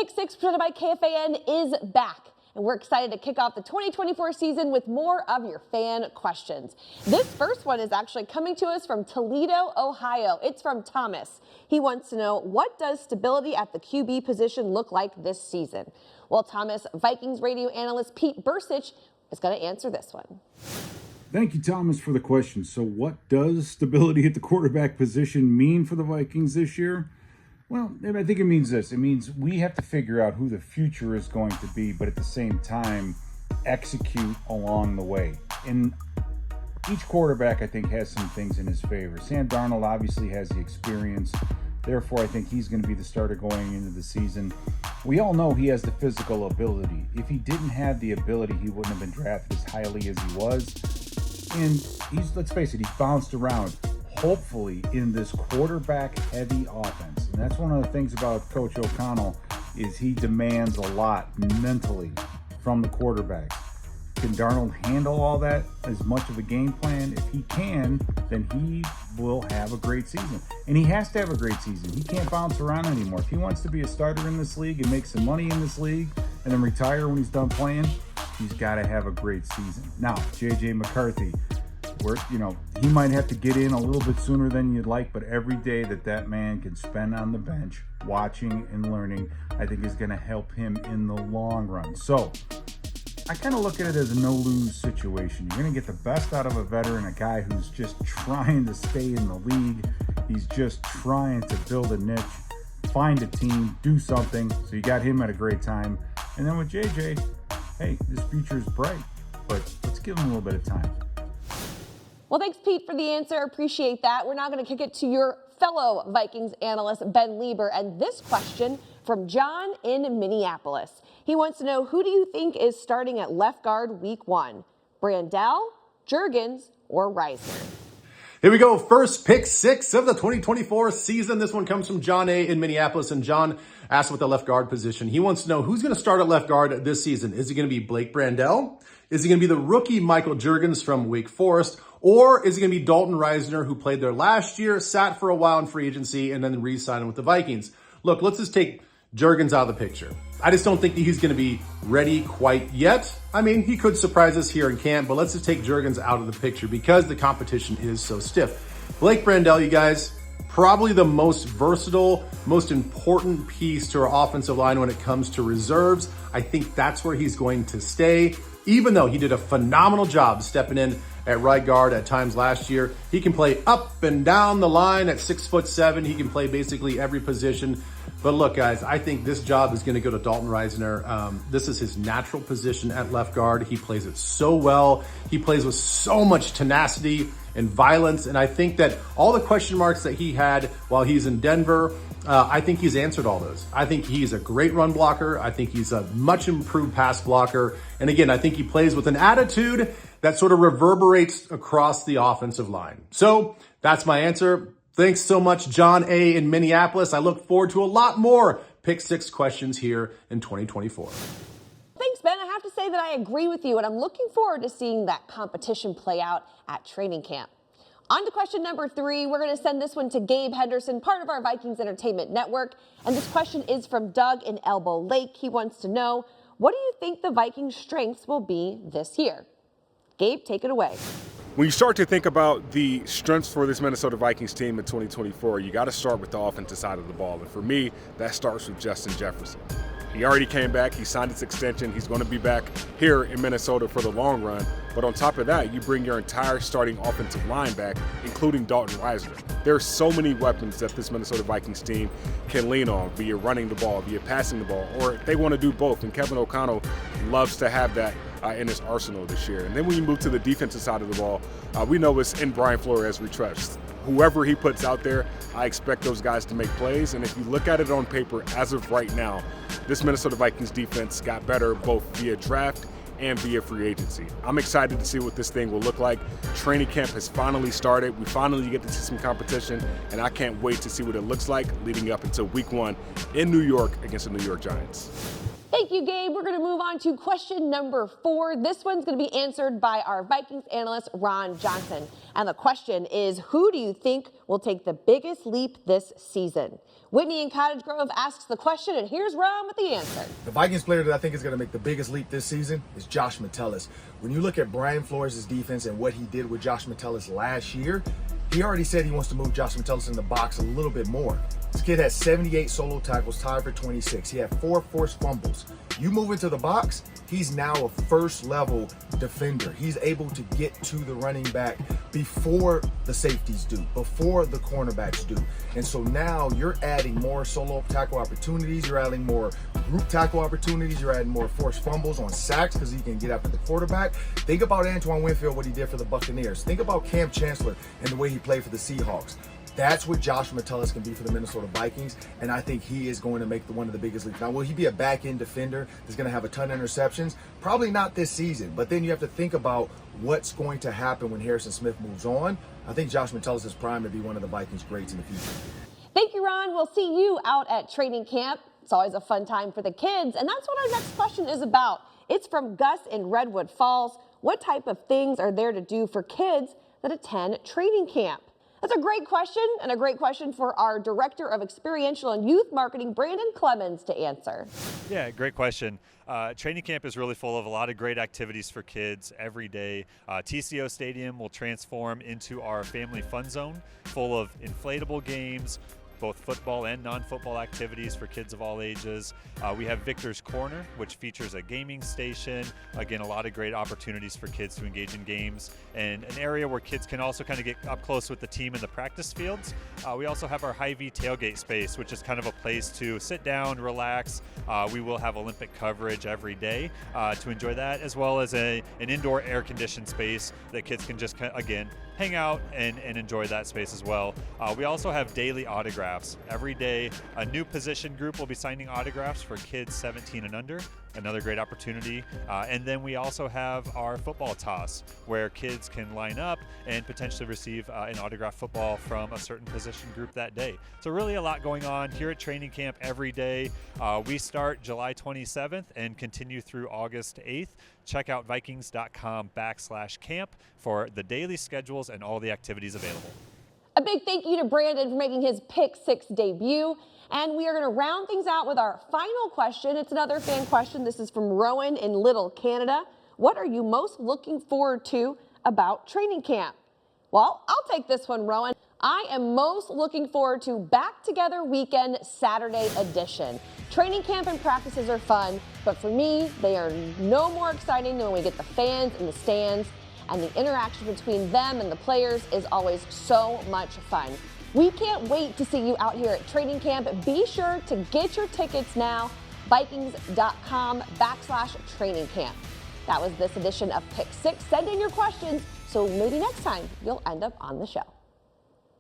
Pick 6 presented by KFAN is back, and we're excited to kick off the 2024 season with more of your fan questions. This first one is actually coming to us from Toledo, Ohio. It's from Thomas. He wants to know, what does stability at the QB position look like this season? Well, Thomas, Vikings radio analyst Pete Bursich is going to answer this one. Thank you, Thomas, for the question. So what does stability at the quarterback position mean for the Vikings this year? Well, I think it means this. It means we have to figure out who the future is going to be, but at the same time, execute along the way. And each quarterback, I think, has some things in his favor. Sam Darnold obviously has the experience. Therefore, I think he's going to be the starter going into the season. We all know he has the physical ability. If he didn't have the ability, he wouldn't have been drafted as highly as he was. And let's face it, he's bounced around, hopefully, in this quarterback-heavy offense. And that's one of the things about Coach O'Connell is he demands a lot mentally from the quarterbacks. Can Darnold handle all that as much of a game plan? If he can, then he will have a great season. And he has to have a great season. He can't bounce around anymore. If he wants to be a starter in this league and make some money in this league and then retire when he's done playing, he's got to have a great season. Now, J.J. McCarthy, he might have to get in a little bit sooner than you'd like, but every day that man can spend on the bench watching and learning, I think is going to help him in the long run. So I kind of look at it as a no-lose situation. You're going to get the best out of a veteran, a guy who's just trying to stay in the league. He's just trying to build a niche, find a team, do something. So you got him at a great time. And then with JJ, hey, this future is bright, but let's give him a little bit of time. Well, thanks, Pete, for the answer. Appreciate that. We're now going to kick it to your fellow Vikings analyst, Ben Lieber, and this question from John in Minneapolis. He wants to know, who do you think is starting at left guard week 1? Brandel, Jurgens, or Risner? Here we go. First pick 6 of the 2024 season. This one comes from John A. in Minneapolis, and John asked about the left guard position. He wants to know, who's going to start at left guard this season? Is it going to be Blake Brandel? Is it going to be the rookie Michael Jurgens from Wake Forest? Or is it going to be Dalton Risner, who played there last year, sat for a while in free agency, and then re-signed with the Vikings? Look, let's just take Jurgens out of the picture. I just don't think that he's going to be ready quite yet. I mean, he could surprise us here in camp, but let's just take Jurgens out of the picture because the competition is so stiff. Blake Brandel, you guys, probably the most versatile, most important piece to our offensive line when it comes to reserves. I think that's where he's going to stay. Even though he did a phenomenal job stepping in at right guard at times last year, he can play up and down the line at 6'7". He can play basically every position. But look, guys, I think this job is going to go to Dalton Risner. This is his natural position at left guard. He plays it so well. He plays with so much tenacity and violence. And I think that all the question marks that he had while he's in Denver, I think he's answered all those. I think he's a great run blocker. I think he's a much improved pass blocker. And again, I think he plays with an attitude that sort of reverberates across the offensive line. So that's my answer. Thanks so much, John A. in Minneapolis. I look forward to a lot more Pick 6 questions here in 2024. Thanks, Ben. I have to say that I agree with you, and I'm looking forward to seeing that competition play out at training camp. On to question number 3. We're going to send this one to Gabe Henderson, part of our Vikings Entertainment Network. And this question is from Doug in Elbow Lake. He wants to know, what do you think the Vikings' strengths will be this year? Gabe, take it away. When you start to think about the strengths for this Minnesota Vikings team in 2024, you got to start with the offensive side of the ball. And for me, that starts with Justin Jefferson. He already came back. He signed his extension. He's going to be back here in Minnesota for the long run. But on top of that, you bring your entire starting offensive line back, including Dalton Risner. There are so many weapons that this Minnesota Vikings team can lean on, via running the ball, via passing the ball, or they want to do both. And Kevin O'Connell loves to have that in his arsenal this year. And then when you move to the defensive side of the ball, we know it's in Brian Flores we trust. Whoever he puts out there, I expect those guys to make plays. And if you look at it on paper, as of right now, this Minnesota Vikings defense got better both via draft and via free agency. I'm excited to see what this thing will look like. Training camp has finally started. We finally get to see some competition, and I can't wait to see what it looks like leading up until week 1 in New York against the New York Giants. Thank you, Gabe. We're going to move on to question number 4. This one's going to be answered by our Vikings analyst, Ron Johnson. And the question is, who do you think will take the biggest leap this season? Whitney in Cottage Grove asks the question, and here's Ron with the answer. The Vikings player that I think is going to make the biggest leap this season is Josh Metellus. When you look at Brian Flores' defense and what he did with Josh Metellus last year, he already said he wants to move Josh Metellus in the box a little bit more. This kid has 78 solo tackles, tied for 26. He had 4 forced fumbles. You move into the box, he's now a first-level defender. He's able to get to the running back before the safeties do, before the cornerbacks do. And so now you're adding more solo tackle opportunities, you're adding more group tackle opportunities, you're adding more forced fumbles on sacks because he can get after the quarterback. Think about Antoine Winfield, what he did for the Buccaneers. Think about Cam Chancellor and the way he played for the Seahawks. That's what Josh Metellus can be for the Minnesota Vikings, and I think he is going to make one of the biggest leaps. Now, will he be a back-end defender that's going to have a ton of interceptions? Probably not this season, but then you have to think about what's going to happen when Harrison Smith moves on. I think Josh Metellus is primed to be one of the Vikings greats in the future. Thank you, Ron. We'll see you out at training camp. It's always a fun time for the kids, and that's what our next question is about. It's from Gus in Redwood Falls. What type of things are there to do for kids that attend training camp? That's a great question, and a great question for our Director of Experiential and Youth Marketing, Brandon Clemens, to answer. Yeah, great question. Training camp is really full of a lot of great activities for kids every day. TCO Stadium will transform into our family fun zone, full of inflatable games, both football and non-football activities for kids of all ages. We have Victor's Corner, which features a gaming station. Again, a lot of great opportunities for kids to engage in games, and an area where kids can also kind of get up close with the team in the practice fields. We also have our Hy-Vee tailgate space, which is kind of a place to sit down, relax. We will have Olympic coverage every day to enjoy that, as well as an indoor air-conditioned space that kids can just, again, hang out and enjoy that space as well. We also have daily autographs. Every day, a new position group will be signing autographs for kids 17 and under. Another great opportunity. And then we also have our football toss, where kids can line up and potentially receive an autographed football from a certain position group that day. So really a lot going on here at training camp every day. We start July 27th and continue through August 8th. Check out vikings.com/camp for the daily schedules and all the activities available. A big thank you to Brandon for making his Pick 6 debut. And we are going to round things out with our final question. It's another fan question. This is from Rowan in Little, Canada. What are you most looking forward to about training camp? Well, I'll take this one, Rowan. I am most looking forward to Back Together Weekend Saturday edition. Training camp and practices are fun, but for me, they are no more exciting than when we get the fans in the stands, and the interaction between them and the players is always so much fun. We can't wait to see you out here at training camp. Be sure to get your tickets now, vikings.com/training camp. That was this edition of Pick 6. Send in your questions, so maybe next time you'll end up on the show.